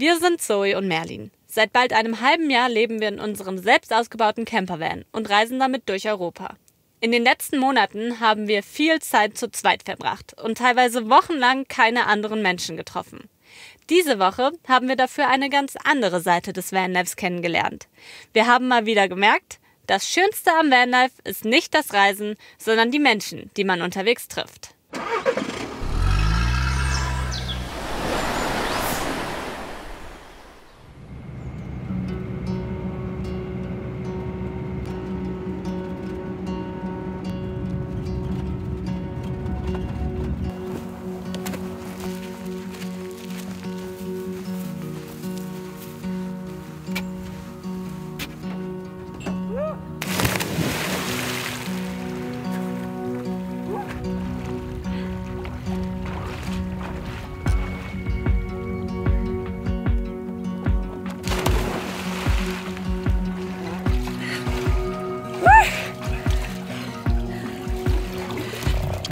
Wir sind Zoe und Merlin. Seit bald einem halben Jahr leben wir in unserem selbst ausgebauten Campervan und reisen damit durch Europa. In den letzten Monaten haben wir viel Zeit zu zweit verbracht und teilweise wochenlang keine anderen Menschen getroffen. Diese Woche haben wir dafür eine ganz andere Seite des Vanlifes kennengelernt. Wir haben mal wieder gemerkt, das Schönste am Vanlife ist nicht das Reisen, sondern die Menschen, die man unterwegs trifft.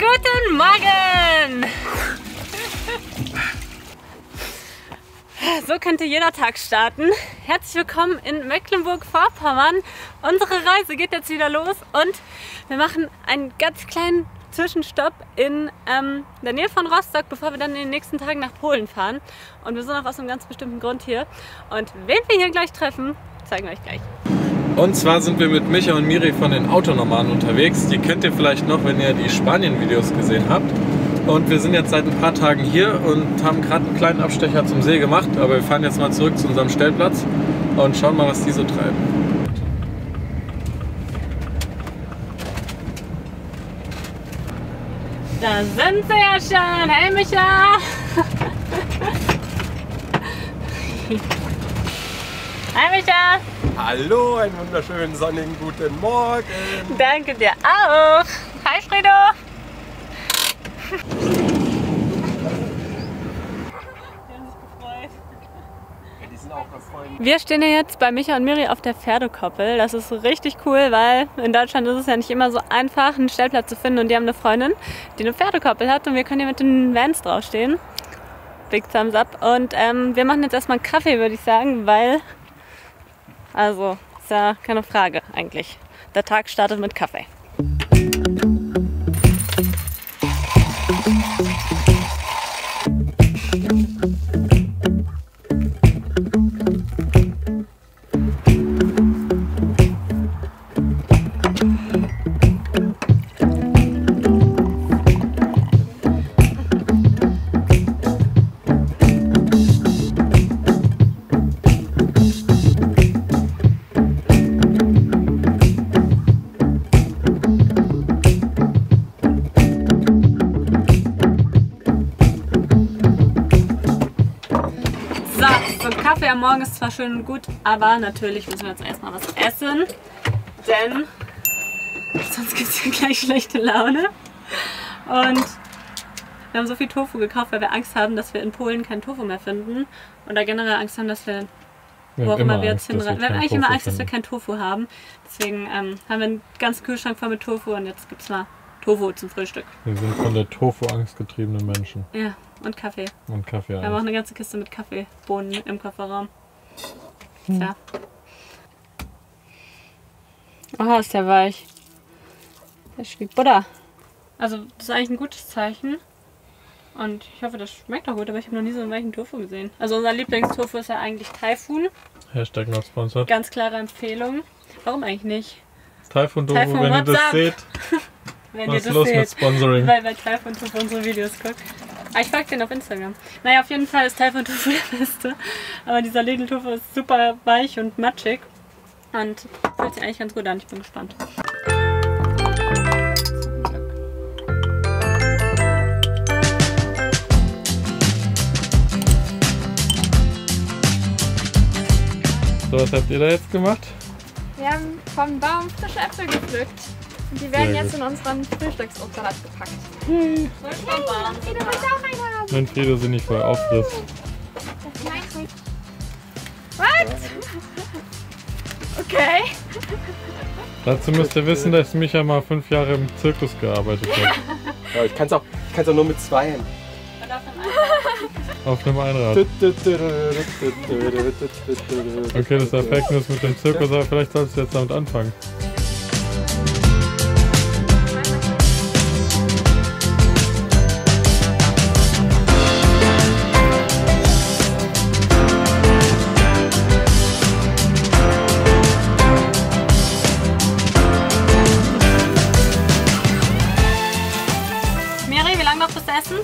Guten Morgen! So könnte jeder Tag starten. Herzlich willkommen in Mecklenburg-Vorpommern. Unsere Reise geht jetzt wieder los und wir machen einen ganz kleinen Zwischenstopp in der Nähe von Rostock, bevor wir dann in den nächsten Tagen nach Polen fahren. Und wir sind auch aus einem ganz bestimmten Grund hier. Und wen wir hier gleich treffen, zeigen wir euch gleich. Und zwar sind wir mit Micha und Miri von den Autonomaden unterwegs. Die kennt ihr vielleicht noch, wenn ihr die Spanien-Videos gesehen habt. Und wir sind jetzt seit ein paar Tagen hier und haben gerade einen kleinen Abstecher zum See gemacht. Aber wir fahren jetzt mal zurück zu unserem Stellplatz und schauen mal, was die so treiben. Da sind sie ja schon. Hey Micha! Hi Micha! Hallo, einen wunderschönen sonnigen guten Morgen. Danke dir auch. Hi Fredo. Die haben sich gefreut. Ja, die sind auch gefreut. Wir stehen ja jetzt bei Micha und Miri auf der Pferdekoppel. Das ist richtig cool, weil in Deutschland ist es ja nicht immer so einfach, einen Stellplatz zu finden. Und die haben eine Freundin, die eine Pferdekoppel hat und wir können hier mit den Vans draufstehen. Big Thumbs up. Und wir machen jetzt erstmal einen Kaffee, würde ich sagen, weil... Also, ist ja keine Frage eigentlich. Der Tag startet mit Kaffee. Kaffee am Morgen ist zwar schön und gut, aber natürlich müssen wir jetzt erstmal was essen, denn sonst gibt es ja gleich schlechte Laune. Und wir haben so viel Tofu gekauft, weil wir Angst haben, dass wir in Polen keinen Tofu mehr finden und da generell Angst haben, dass wir, wo auch immer wir jetzt hinrennen. Wir haben eigentlich immer Angst, dass wir keinen Tofu haben. Deswegen haben wir einen ganzen Kühlschrank voll mit Tofu und jetzt gibt es mal Tofu zum Frühstück. Wir sind von der Tofu-Angst getriebene Menschen. Ja, und Kaffee. Und Kaffee. Wir haben auch eine ganze Kiste mit Kaffeebohnen im Kofferraum. Tja. Oh, ist der weich. Der ist wie Butter. Also, das ist eigentlich ein gutes Zeichen. Und ich hoffe, das schmeckt auch gut, aber ich habe noch nie so einen weichen Tofu gesehen. Also, unser Lieblingstofu ist ja eigentlich Typhoon. Hashtag not sponsored. Ganz klare Empfehlung. Warum eigentlich nicht? Typhoon-Tofu, wenn ihr das seht. Wenn was ihr ist das los seht, mit Sponsoring? weil Typhoon Tofu unsere Videos guckt. Aber ich folge den auf Instagram. Naja, auf jeden Fall ist Typhoon Tofu der beste. Aber dieser Lidl Tofu ist super weich und matschig. Und fühlt sich eigentlich ganz gut an. Ich bin gespannt. So, was habt ihr da jetzt gemacht? Wir haben vom Baum frische Äpfel gepflückt. Und die werden jetzt in unseren Frühstücksobstsalat gepackt. Hm. Frido, willst du auch einen haben? Wenn Frido sie nicht voll auffrisst. Das ist mein What? Okay. Dazu müsst ihr wissen, dass Micha mal 5 Jahre im Zirkus gearbeitet hat. Ja, ich kann's auch nur mit 2. Auf einem Einrad. Okay, das war Fake News mit dem Zirkus, aber vielleicht solltest du jetzt damit anfangen. Miri, wie lange noch bis Essen?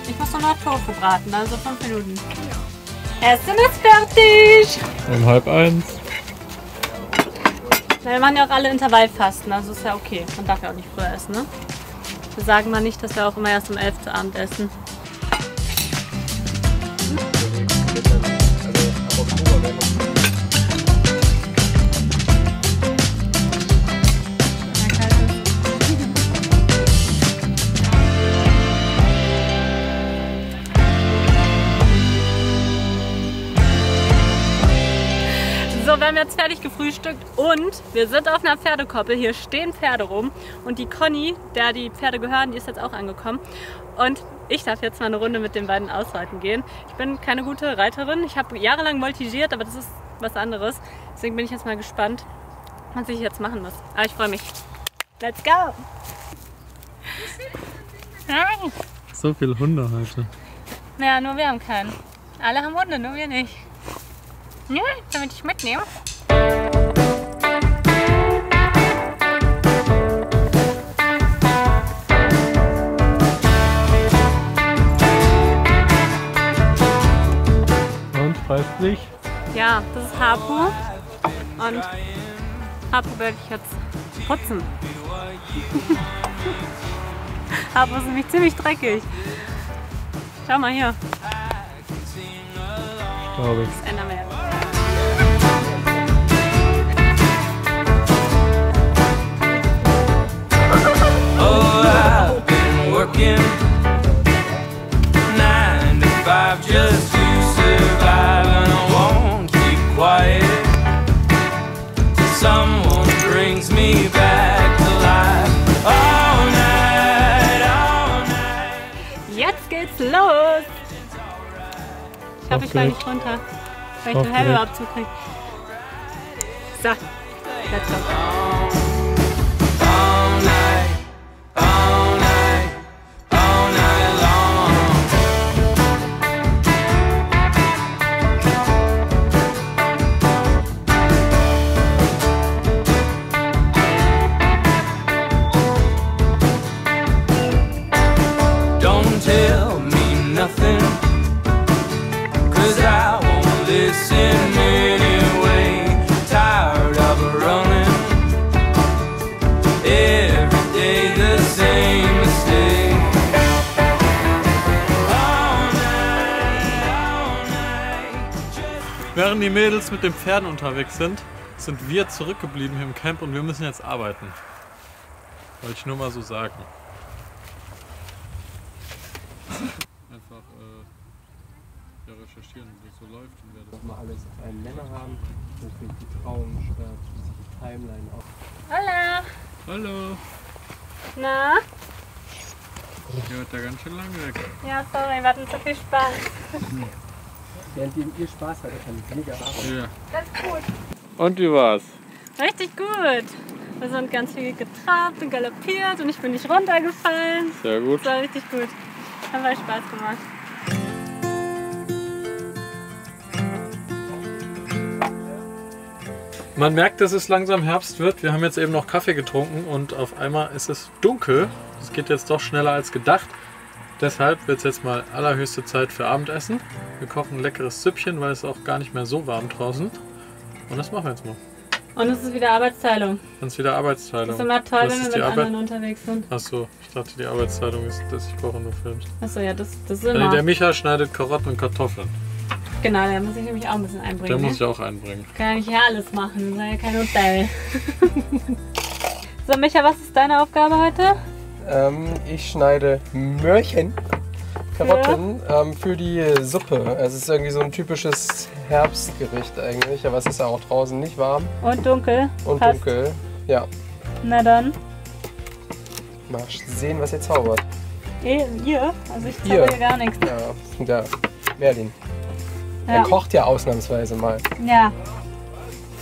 Ich muss noch Tofu braten, also 5 Minuten. Ja. Essen ist fertig! Um 12:30. Na, wir machen ja auch alle Intervallfasten, also ist ja okay. Man darf ja auch nicht früher essen, ne? Wir sagen mal nicht, dass wir auch immer erst um 11 zu Abend essen. So, wir haben jetzt fertig gefrühstückt und wir sind auf einer Pferdekoppel. Hier stehen Pferde rum und die Conny, der die Pferde gehören, die ist jetzt auch angekommen. Und ich darf jetzt mal eine Runde mit den beiden ausreiten gehen. Ich bin keine gute Reiterin. Ich habe jahrelang voltigiert, aber das ist was anderes. Deswegen bin ich jetzt mal gespannt, was ich jetzt machen muss. Aber ich freue mich. Let's go! Hi. So viele Hunde heute. Naja, nur wir haben keinen. Alle haben Hunde, nur wir nicht. Ja, damit ich mitnehme. Und, freust dich? Ja, das ist Hapu. Und Hapu werde ich jetzt putzen. Hapu ist nämlich ziemlich dreckig. Schau mal hier. Glaube ich. Das ändern wir jetzt. Oh, I've been working 9 to 5 just to survive, and I won't keep quiet till someone brings me back to life. All night, all night. Jetzt geht's los! Ich hoffe, ich fall nicht runter, weil ich den Helm überhaupt zukriege. So, let's go. All night, all night, all night long. Don't tell me nothing, 'cause I won't listen anyway. Tired of running, every day the same mistake. All night, Während die Mädels mit den Pferden unterwegs sind, sind wir zurückgeblieben hier im Camp und wir müssen jetzt arbeiten. Wollte ich nur mal so sagen. Einfach recherchieren, wie das so läuft und wer das Mal alles auf einen Nenner haben, wo fängt die Trauung statt, wie sich die Timeline auf. Hallo! Hallo! Na? Ihr wart da ganz schön lange weg. Ja, sorry, wir hatten zu viel Spaß. Während ihr Spaß hattet, kann ich mega arbeiten. Ja. Das ist gut. Und wie war's? Richtig gut. Wir sind ganz viel getrabt und galoppiert und ich bin nicht runtergefallen. Sehr gut. Das war richtig gut. Hat voll Spaß gemacht. Man merkt, dass es langsam Herbst wird. Wir haben jetzt eben noch Kaffee getrunken und auf einmal ist es dunkel. Es geht jetzt doch schneller als gedacht. Deshalb wird es jetzt mal allerhöchste Zeit für Abendessen. Wir kochen ein leckeres Süppchen, weil es auch gar nicht mehr so warm draußen. Und das machen wir jetzt mal. Und es ist wieder Arbeitsteilung. Dann ist wieder Arbeitsteilung. Das ist immer toll, Was wenn wir ist mit die anderen Arbeit? unterwegs sind. Achso, ich dachte die Arbeitsteilung ist, dass ich koche und du filmst. Achso, ja, das ist immer. Der Micha schneidet Karotten und Kartoffeln. Genau, der muss ich nämlich auch ein bisschen einbringen. Der ne? muss ich auch einbringen. Kann ja nicht hier alles machen, das ist ja kein Hotel. So, Micha, was ist deine Aufgabe heute? Ich schneide Möhrchen, Karotten für die Suppe. Es ist irgendwie so ein typisches Herbstgericht eigentlich, aber es ist ja auch draußen nicht warm Und dunkel. und Passt. dunkel. Ja, Na dann. mal sehen, was ihr zaubert. Hier? Also ich Hier. zahle hier gar nichts. Ja, Merlin. Er kocht ja ausnahmsweise mal. Ja.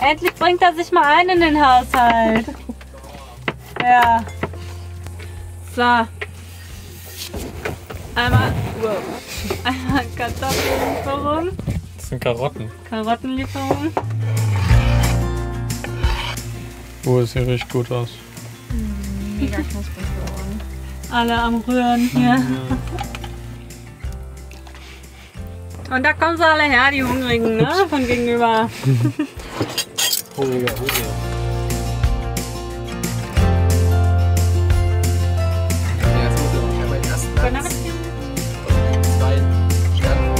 Endlich bringt er sich mal ein in den Haushalt. Ja. So. Einmal Kartoffellieferung. Das sind Karotten. Karottenlieferung. Oh, das sieht richtig gut aus. Mega knusprig geworden. Alle am Rühren hier. Und da kommen sie alle her, die Hungrigen, ne? Von gegenüber. Hungriger. Jetzt muss ich auch einmal den ersten Guten Platz. Appetit. 2 Sterne.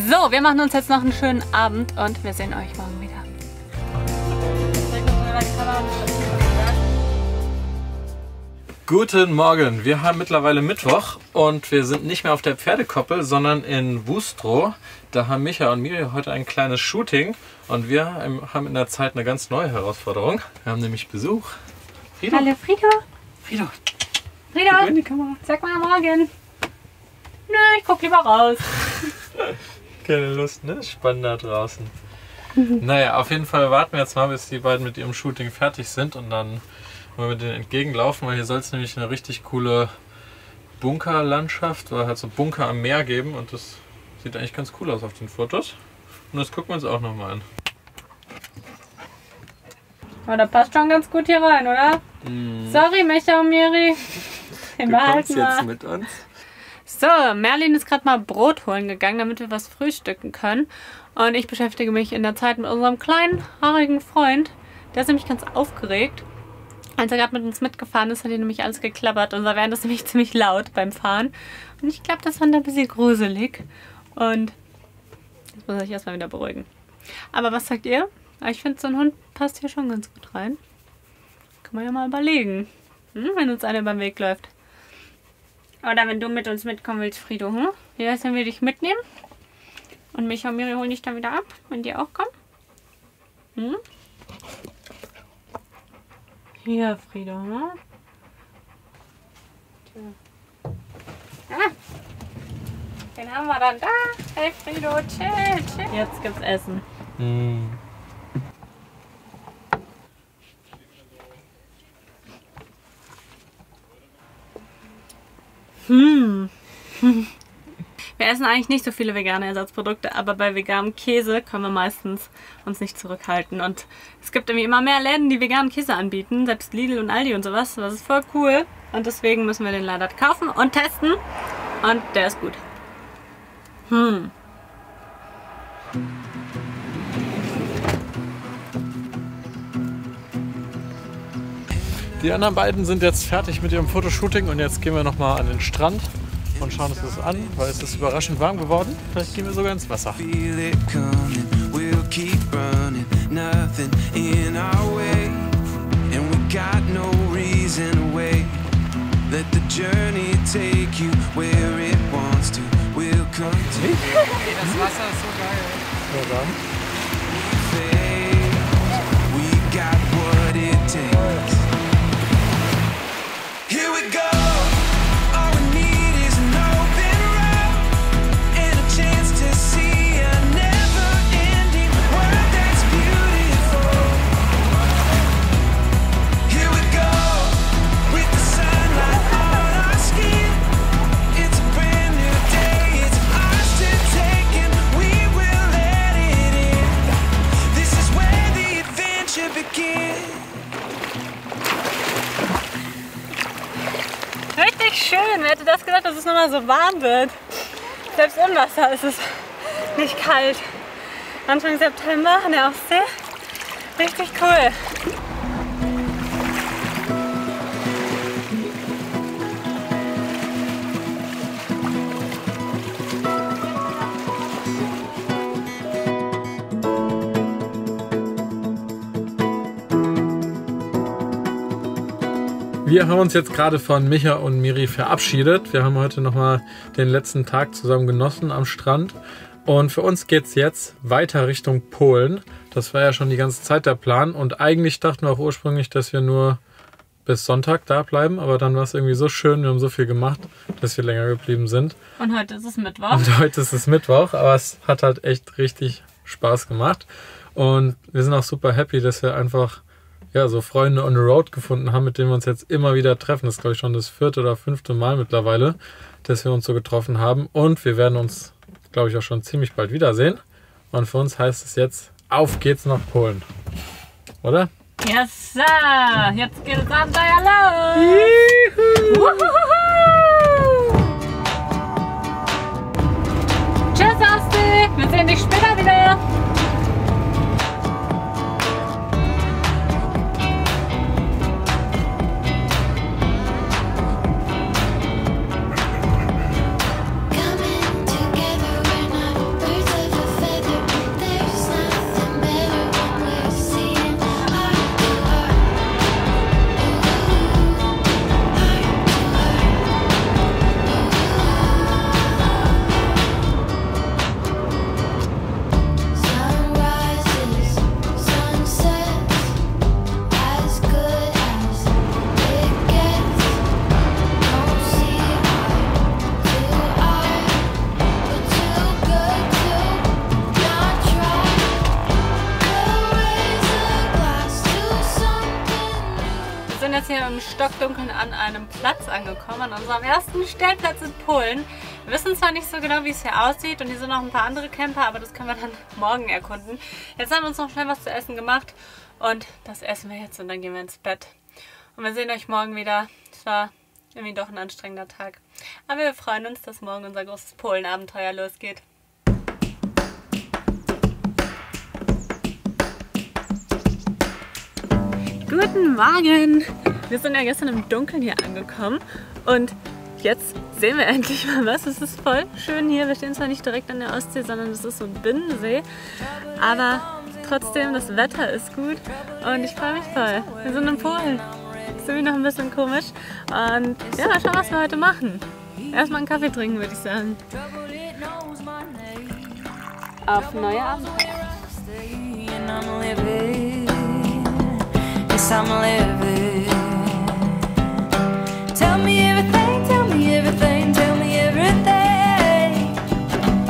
So, wir machen uns jetzt noch einen schönen Abend und wir sehen euch morgen wieder. Guten Morgen, wir haben mittlerweile Mittwoch und wir sind nicht mehr auf der Pferdekoppel, sondern in Bustrow. Da haben Micha und Miri heute ein kleines Shooting und wir haben in der Zeit eine ganz neue Herausforderung. Wir haben nämlich Besuch. Frido. Hallo Frido. Frido. Frido, In die Kamera. sag mal morgen. Nö, ich guck lieber raus. Keine Lust, ne? Spannend da draußen. Naja, auf jeden Fall warten wir jetzt mal, bis die beiden mit ihrem Shooting fertig sind und dann wollen wir denen entgegenlaufen, weil hier soll es nämlich eine richtig coole Bunkerlandschaft oder halt so Bunker am Meer geben und das sieht eigentlich ganz cool aus auf den Fotos. Und das gucken wir uns auch nochmal an. Aber da passt schon ganz gut hier rein, oder? Sorry, Micha und Miri. Den behalten wir. mit uns? So, Merlin ist gerade mal Brot holen gegangen, damit wir was frühstücken können. Und ich beschäftige mich in der Zeit mit unserem kleinen, haarigen Freund. Der ist nämlich ganz aufgeregt. Als er gerade mit uns mitgefahren ist, hat er nämlich alles geklappert. Unser Van ist nämlich ziemlich laut beim Fahren. Und ich glaube, das fand er ein bisschen gruselig. Und jetzt muss ich erstmal wieder beruhigen. Aber was sagt ihr? Ich finde, so ein Hund passt hier schon ganz gut rein. Kann man ja mal überlegen, wenn uns einer über den Weg läuft. Oder wenn du mit uns mitkommen willst, Frido. Wie wär's, wenn wir dich mitnehmen? Und Micha und Miri holen dich dann wieder ab, wenn die auch kommen. Hier, Frido. Den haben wir dann da. Hey, Frido, chill, chill. Jetzt gibt's Essen. Wir essen eigentlich nicht so viele vegane Ersatzprodukte, aber bei veganem Käse können wir meistens uns nicht zurückhalten. Und es gibt irgendwie immer mehr Läden, die veganen Käse anbieten, selbst Lidl und Aldi und sowas. Das ist voll cool. Und deswegen müssen wir den leider kaufen und testen. Und der ist gut. Die anderen beiden sind jetzt fertig mit ihrem Fotoshooting und jetzt gehen wir nochmal an den Strand und schauen uns das an, weil es ist überraschend warm geworden. Vielleicht gehen wir sogar ins Wasser. Feel it coming, we'll keep running, nothing in our way, and we got no reason to wait. Let the journey take you where it wants to. We'll come to Das Wasser ist so geil. faith. We got what it takes. Here we go. All we need is an open road and a chance to see a never-ending world that's beautiful. Here we go with the sunlight on our skin. It's a brand new day. It's ours to take and we will let it in. This is where the adventure begins. Richtig schön. Wer hätte das gedacht, dass es nochmal so warm wird? Selbst im Wasser ist es nicht kalt. Anfang September an der Ostsee. Richtig cool. Wir haben uns jetzt gerade von Micha und Miri verabschiedet. Wir haben heute nochmal den letzten Tag zusammen genossen am Strand. Und für uns geht es jetzt weiter Richtung Polen. Das war ja schon die ganze Zeit der Plan. Und eigentlich dachten wir auch ursprünglich, dass wir nur bis Sonntag da bleiben, aber dann war es irgendwie so schön, wir haben so viel gemacht, dass wir länger geblieben sind. Und heute ist es Mittwoch. Und heute ist es Mittwoch, aber es hat halt echt richtig Spaß gemacht. Und wir sind auch super happy, dass wir einfach so Freunde on the road gefunden haben, mit denen wir uns jetzt immer wieder treffen. Das ist, glaube ich, schon das 4. oder 5. Mal mittlerweile, dass wir uns so getroffen haben. Und wir werden uns, glaube ich, auch schon ziemlich bald wiedersehen. Und für uns heißt es jetzt, auf geht's nach Polen. Oder? Yes, sir! Jetzt geht das Abenteuer los! Wuhuhu! Tschüss, Asti! Wir sehen dich später wieder! Wir sind jetzt hier im Stockdunkeln an einem Platz angekommen, an unserem ersten Stellplatz in Polen. Wir wissen zwar nicht so genau, wie es hier aussieht und hier sind noch ein paar andere Camper, aber das können wir dann morgen erkunden. Jetzt haben wir uns noch schnell was zu essen gemacht und das essen wir jetzt und dann gehen wir ins Bett. Und wir sehen euch morgen wieder. Es war irgendwie doch ein anstrengender Tag. Aber wir freuen uns, dass morgen unser großes Polen-Abenteuer losgeht. Guten Morgen! Wir sind ja gestern im Dunkeln hier angekommen und jetzt sehen wir endlich mal was. Es ist voll schön hier. Wir stehen zwar nicht direkt an der Ostsee, sondern es ist so ein Binnensee. Aber trotzdem, das Wetter ist gut und ich freue mich voll. Wir sind in Polen. Das ist irgendwie noch ein bisschen komisch. Und ja, mal schauen, was wir heute machen. Erstmal einen Kaffee trinken, würde ich sagen. Auf neue Abenteuer. I'm living. Tell me everything, tell me everything, tell me everything.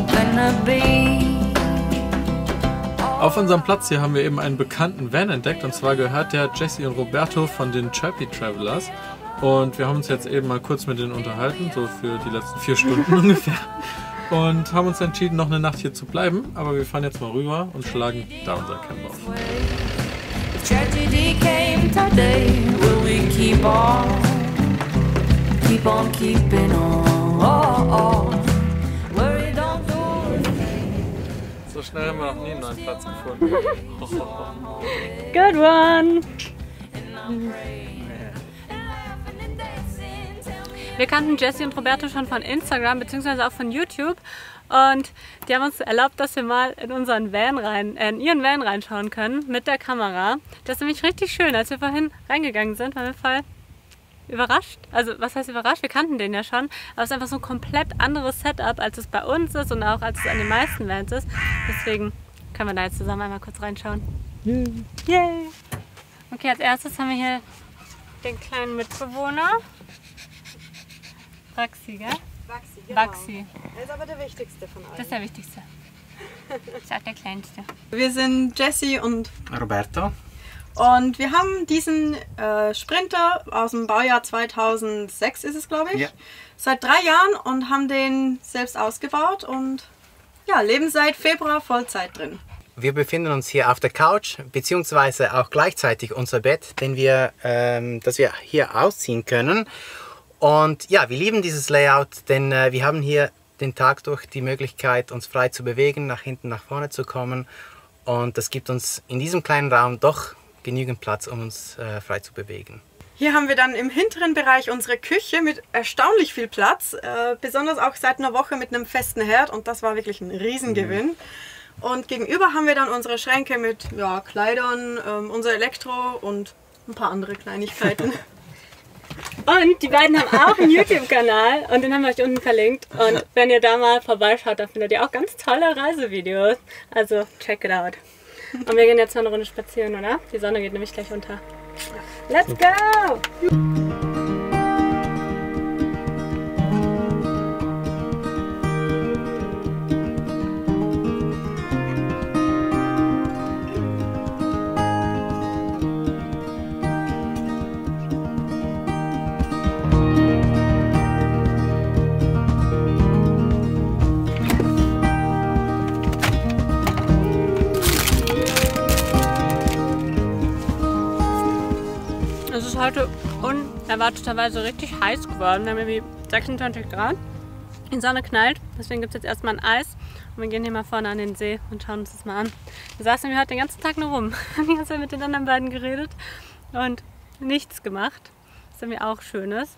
Gonna be. Auf unserem Platz hier haben wir eben einen bekannten Van entdeckt, und zwar gehört der Jesse und Roberto von den Chirpy Travelers. Und wir haben uns jetzt eben mal kurz mit denen unterhalten, so für die letzten 4 Stunden ungefähr. Und haben uns entschieden, noch eine Nacht hier zu bleiben. Aber wir fahren jetzt mal rüber und schlagen da unser Camp auf. Tragedy came today. Will we keep on keeping on? Worry, don't do. So schnell haben wir noch nie einen neuen Platz gefunden. Good one! Wir kannten Jesse und Roberto schon von Instagram bzw. auch von YouTube und die haben uns erlaubt, dass wir mal in unseren in ihren Van reinschauen können mit der Kamera. Das ist nämlich richtig schön. Als wir vorhin reingegangen sind, waren wir voll überrascht. Also was heißt überrascht? Wir kannten den ja schon, aber es ist einfach so ein komplett anderes Setup, als es bei uns ist und auch als es an den meisten Vans ist. Deswegen können wir da jetzt zusammen einmal kurz reinschauen. Yay! Okay, als erstes haben wir hier den kleinen Mitbewohner. Baxi, gell? Baxi, genau. Baxi. Er ist aber der wichtigste von allen. Das ist der wichtigste. Ist auch der kleinste. Wir sind Jesse und Roberto. Und wir haben diesen Sprinter aus dem Baujahr 2006 ist es, glaube ich, Ja. seit 3 Jahren und haben den selbst ausgebaut und ja, leben seit Februar Vollzeit drin. Wir befinden uns hier auf der Couch, beziehungsweise auch gleichzeitig unser Bett, das wir hier ausziehen können. Und ja, wir lieben dieses Layout, denn wir haben hier den Tag durch die Möglichkeit, uns frei zu bewegen, nach hinten, nach vorne zu kommen. Und das gibt uns in diesem kleinen Raum doch genügend Platz, um uns frei zu bewegen. Hier haben wir dann im hinteren Bereich unsere Küche mit erstaunlich viel Platz, besonders auch seit einer Woche mit einem festen Herd und das war wirklich ein Riesengewinn. Und gegenüber haben wir dann unsere Schränke mit Kleidern, unser Elektro und ein paar andere Kleinigkeiten. Und die beiden haben auch einen YouTube-Kanal und den haben wir euch unten verlinkt. Und wenn ihr da mal vorbeischaut, dann findet ihr auch ganz tolle Reisevideos. Also check it out. Und wir gehen jetzt noch eine Runde spazieren, oder? Die Sonne geht nämlich gleich unter. Let's go! Es ist heute unerwarteterweise richtig heiß geworden. Wir haben irgendwie 26 Grad. Die Sonne knallt, deswegen gibt es jetzt erstmal ein Eis. Und wir gehen hier mal vorne an den See und schauen uns das mal an. Da saßen wir heute den ganzen Tag nur rum. Haben die ganze Zeit mit den anderen beiden geredet und nichts gemacht. Was irgendwie auch schön ist.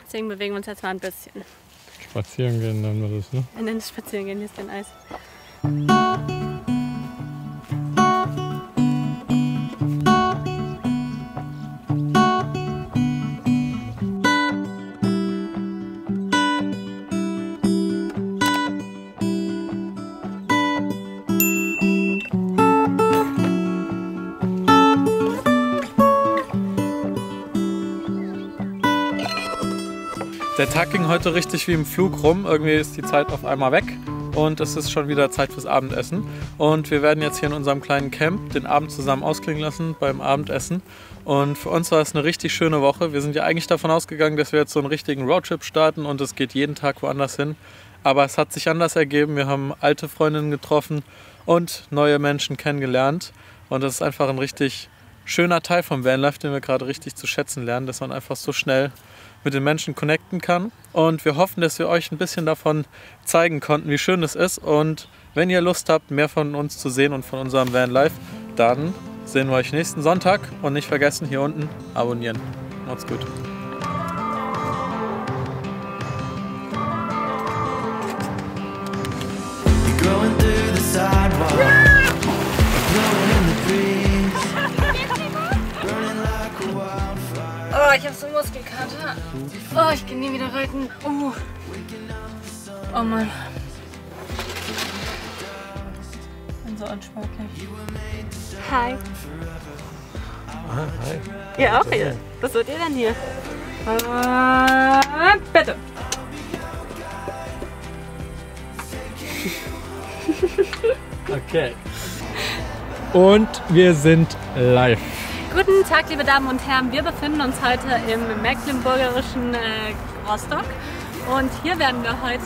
Deswegen bewegen wir uns jetzt mal ein bisschen. Spazieren gehen nennen wir das, ne? Wir nennen es spazieren gehen, hier ist ein Eis. Der Tag ging heute richtig wie im Flug rum. Irgendwie ist die Zeit auf einmal weg und es ist schon wieder Zeit fürs Abendessen. Und wir werden jetzt hier in unserem kleinen Camp den Abend zusammen ausklingen lassen beim Abendessen. Und für uns war es eine richtig schöne Woche. Wir sind ja eigentlich davon ausgegangen, dass wir jetzt so einen richtigen Roadtrip starten und es geht jeden Tag woanders hin. Aber es hat sich anders ergeben. Wir haben alte Freundinnen getroffen und neue Menschen kennengelernt. Und das ist einfach ein richtig schöner Teil vom Vanlife, den wir gerade richtig zu schätzen lernen, dass man einfach so schnell mit den Menschen connecten kann. Und wir hoffen, dass wir euch ein bisschen davon zeigen konnten, wie schön es ist. Und wenn ihr Lust habt, mehr von uns zu sehen und von unserem Vanlife, dann sehen wir euch nächsten Sonntag. Und nicht vergessen, hier unten abonnieren. Macht's gut. Growing through the sidewalk, blowing in the breeze, burning like a wildfire. Oh, ich habe so Muskelkater. Oh, ich gehe nie wieder reiten. Oh Mann. Ich bin so unsportlich. Hi. Ah, hi. Ihr auch hier? Was wollt ihr denn hier? Bitte. Okay. Und wir sind live. Guten Tag, liebe Damen und Herren. Wir befinden uns heute im mecklenburgischen Rostock. Und hier werden wir heute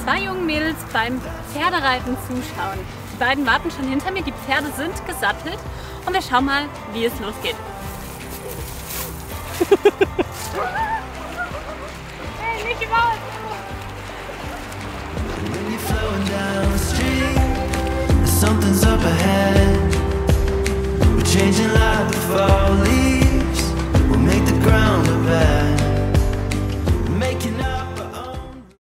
zwei jungen Mädels beim Pferdereiten zuschauen. Die beiden warten schon hinter mir. Die Pferde sind gesattelt. Und wir schauen mal, wie es losgeht. Hey, nicht raus! When you're flowing down the street, something's up ahead. We're changing lives.